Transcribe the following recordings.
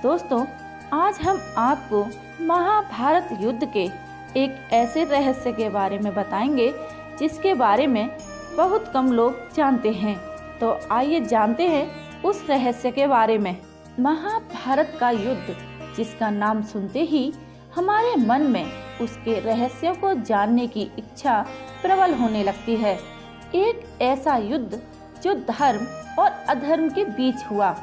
दोस्तों, आज हम आपको महाभारत युद्ध के एक ऐसे रहस्य के बारे में बताएंगे जिसके बारे में बहुत कम लोग जानते हैं। तो आइए जानते हैं उस रहस्य के बारे में। महाभारत का युद्ध, जिसका नाम सुनते ही हमारे मन में उसके रहस्यों को जानने की इच्छा प्रबल होने लगती है। एक ऐसा युद्ध जो धर्म और अधर्म के बीच हुआ,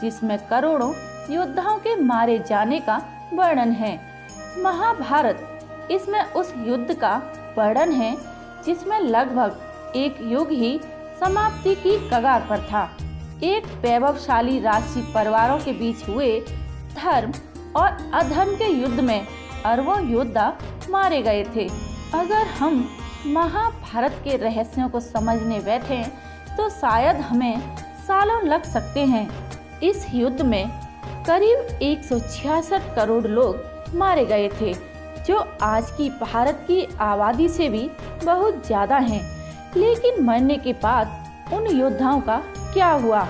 जिसमें करोड़ों योद्धाओं के मारे जाने का वर्णन है। महाभारत इसमें उस युद्ध का वर्णन है जिसमें लगभग एक युग ही समाप्ति की कगार पर था। एक वैभवशाली राजसी परिवारों के बीच हुए धर्म और अधर्म के युद्ध में अरबों योद्धा मारे गए थे। अगर हम महाभारत के रहस्यों को समझने बैठें तो शायद हमें सालों लग सकते हैं। इस युद्ध में करीब 166 करोड़ लोग मारे गए थे, जो आज की भारत की आबादी से भी बहुत ज्यादा हैं। लेकिन मरने के बाद उन योद्धाओं का क्या हुआ?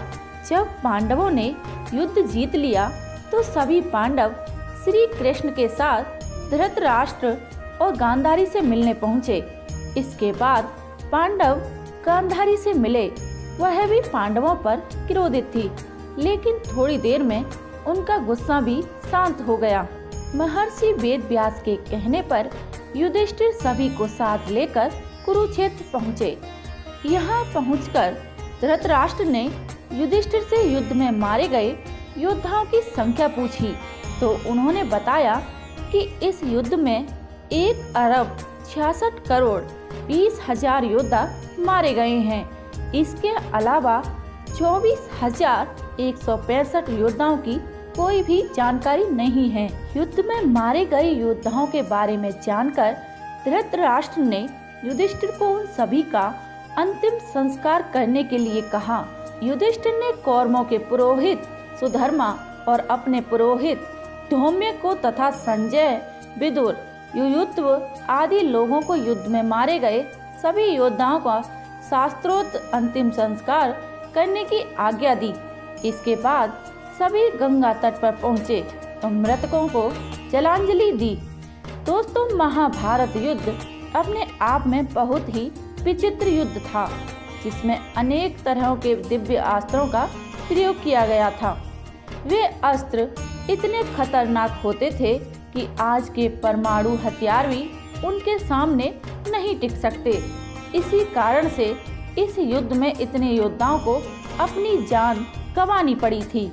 जब पांडवों ने युद्ध जीत लिया तो सभी पांडव श्री कृष्ण के साथ धृतराष्ट्र और गांधारी से मिलने पहुँचे। इसके बाद पांडव गांधारी से मिले। वह भी पांडवों पर क्रोधित थी, लेकिन थोड़ी देर में उनका गुस्सा भी शांत हो गया। महर्षि वेद व्यास के कहने पर युधिष्ठिर सभी को साथ लेकर कुरुक्षेत्र पहुँचे। यहाँ पहुंचकर धृतराष्ट्र ने युधिष्ठिर से युद्ध में मारे गए योद्धाओं की संख्या पूछी तो उन्होंने बताया कि इस युद्ध में 1 अरब 66 करोड़ 20,000 योद्धा मारे गए हैं। इसके अलावा 24,165 योद्धाओं की कोई भी जानकारी नहीं है। युद्ध में मारे गए योद्धाओं के बारे में जानकर धृतराष्ट्र ने युधिष्ठिर को उन सभी का अंतिम संस्कार करने के लिए कहा। युधिष्ठिर ने कौरवों के पुरोहित सुधर्मा और अपने पुरोहित धौम्य को तथा संजय, विदुर, युयुत्व आदि लोगों को युद्ध में मारे गए सभी योद्धाओं का शास्त्रोक्त अंतिम संस्कार करने की आज्ञा दी। इसके बाद सभी गंगा तट पर पहुँचे और मृतकों को जलांजलि दी। दोस्तों, महाभारत युद्ध अपने आप में बहुत ही विचित्र युद्ध था, जिसमें अनेक तरह के दिव्य अस्त्रों का प्रयोग किया गया था। वे अस्त्र इतने खतरनाक होते थे कि आज के परमाणु हथियार भी उनके सामने नहीं टिक सकते। इसी कारण से इस युद्ध में इतने योद्धाओं को अपनी जान गंवानी पड़ी थी।